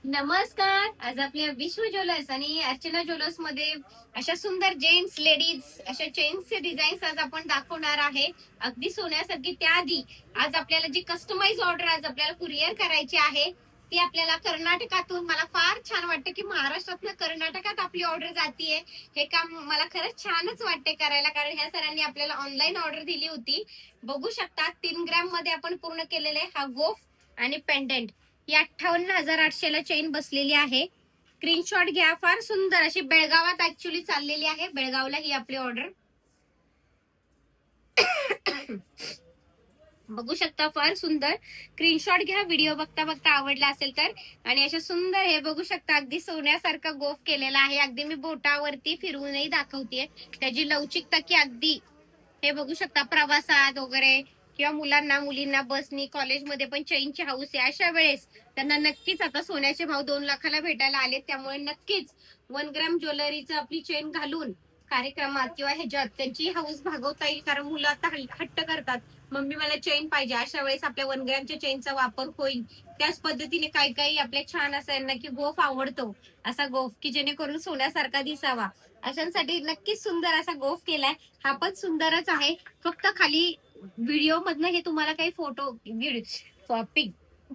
नमस्कार. आज आपल्या विश्व ज्वेलर्स आणि अर्चना ज्वेलर्स मध्ये अशा सुंदर जेंट्स लेडीज अशा चेन्सचे डिझाईन्स आज आपण दाखवणार आहे. अगदी सोन्यासारखी. त्याआधी आज आपल्याला जी कस्टमाइज ऑर्डर आज आपल्याला कुरिअर करायची आहे ती आपल्याला कर्नाटकातून. मला फार छान वाटतं की महाराष्ट्रातनं कर्नाटकात आपली ऑर्डर जातीये. हे काम मला खरंच छानच वाटते करायला, कारण ह्या सरांनी आपल्याला ऑनलाईन ऑर्डर दिली होती. बघू शकता 3 ग्रॅम मध्ये आपण पूर्ण केलेले हा गोफ आणि पेंडेंट. ही 58,800 ला चेन बसलेली आहे. स्क्रीनशॉट घ्या. फार सुंदर अशी बेळगावात ऍक्च्युली चाललेली आहे. बेळगावला ही आपली ऑर्डर. बघू शकता फार सुंदर. स्क्रीनशॉट घ्या व्हिडिओ बघता बघता आवडला असेल तर. आणि अशा सुंदर हे बघू शकता अगदी सोन्यासारखा गोफ केलेला आहे. अगदी मी बोटावरती फिरवूनही दाखवतेय. त्याची लवचिकता की अगदी हे बघू शकता. प्रवासात वगैरे किंवा मुलांना मुलींना बसनी कॉलेजमध्ये पण चेनची हाऊस आहे अशा वेळेस त्यांना नक्कीच आता सोन्याचे भाव 2 लाखाला भेटायला आले. त्यामुळे नक्कीच 1 ग्रॅम ज्वेलरीचं आपली चेन घालून कार्यक्रमात किंवा ह्याच्यात त्यांची हाऊस भागवता येईल. कारण मुलं आता हट्ट करतात, मम्मी मला चेन पाहिजे. अशा वेळेस आपल्या 1 ग्रॅमच्या चेनचा वापर होईल. त्याच पद्धतीने काही काही आपल्या छान असं यांना की गोफ आवडतो, असा गोफ की जेणेकरून सोन्यासारखा दिसावा, अशांसाठी नक्कीच सुंदर असा गोफ केलाय. हा पण सुंदरच आहे. फक्त खाली व्हिडिओ मधनं हे तुम्हाला काही फोटो पिक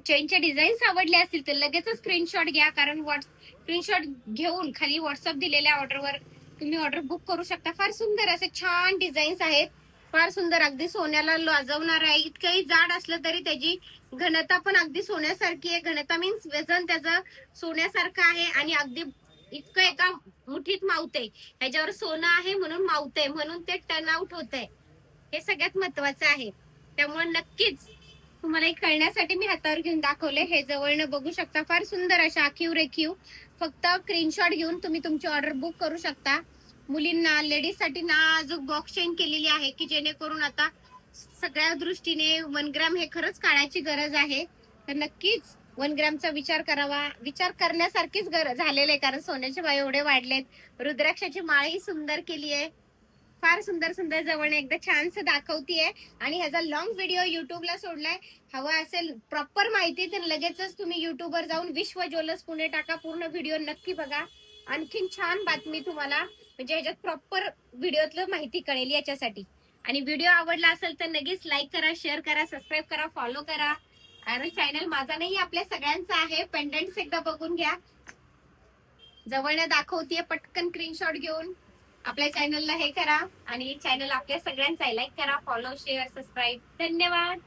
चेनच्या डिझाईन्स आवडले असतील तर लगेच स्क्रीनशॉट घ्या. कारण स्क्रीनशॉट घेऊन खाली व्हॉट्सअप दिलेल्या ऑर्डरवर तुम्ही ऑर्डर बुक करू शकता. फार सुंदर असे छान डिझाईन्स आहेत. फार सुंदर अगदी सोन्याला लाजवणार आहे. इतकंही जाड असलं तरी त्याची घनता पण अगदी सोन्यासारखी आहे. घनता मीन्स वजन त्याचं सोन्यासारखं आहे आणि अगदी इतकं एका मुठीत मावते. ह्याच्यावर सोनं आहे म्हणून मावते, म्हणून ते टर्न आउट होत आहे. हे सगळ्यात महत्वाचं आहे. त्यामुळे नक्कीच तुम्हाला एक कळण्यासाठी मी हातावर घेऊन दाखवले. हे जवळनं बघू शकता. फार सुंदर अशा आखीव रेखीव. फक्त स्क्रीनशॉट घेऊन तुम्ही तुमची ऑर्डर बुक करू शकता. मुलींना लेडीज साठी नाजूक बॉक्स चेन केलेली आहे की जेणेकरून आता सगळ्या दृष्टीने 1 ग्रॅम हे खरंच काढायची गरज आहे. तर नक्कीच 1 ग्रॅमचा विचार करावा. विचार करण्यासारखीच गरज झालेली आहे, कारण सोन्याचे भाव एवढे वाढलेत. रुद्राक्षाची माळही सुंदर केली आहे. फार सुंदर सुंदर जवळ एकदा छानसं दाखवतीये. आणि ह्याचा लॉंग व्हिडिओ युट्यूबला सोडलाय. हवा असेल प्रॉपर माहिती तर लगेचच तुम्ही युट्यूबवर जाऊन विश्व ज्वेलर्स पुणे टाका. पूर्ण व्हिडिओ नक्की बघा. आणखीन छान बातमी तुम्हाला म्हणजे ह्याच्यात प्रॉपर व्हिडिओतलं माहिती कळेल याच्यासाठी. आणि व्हिडिओ आवडला असेल तर लगेच लाईक करा, शेअर करा, सबस्क्राईब करा, फॉलो करा. आणि चॅनल माझा नाही आपल्या सगळ्यांचा आहे. पेंडंट्स एकदा बघून घ्या. जवळनं दाखवतीये. पटकन स्क्रीनशॉट घेऊन आपल्या चॅनलला हे करा. आणि चॅनल आपल्या सगळ्यांचा आहे. लाईक करा, फॉलो, शेअर, सबस्क्राईब. धन्यवाद.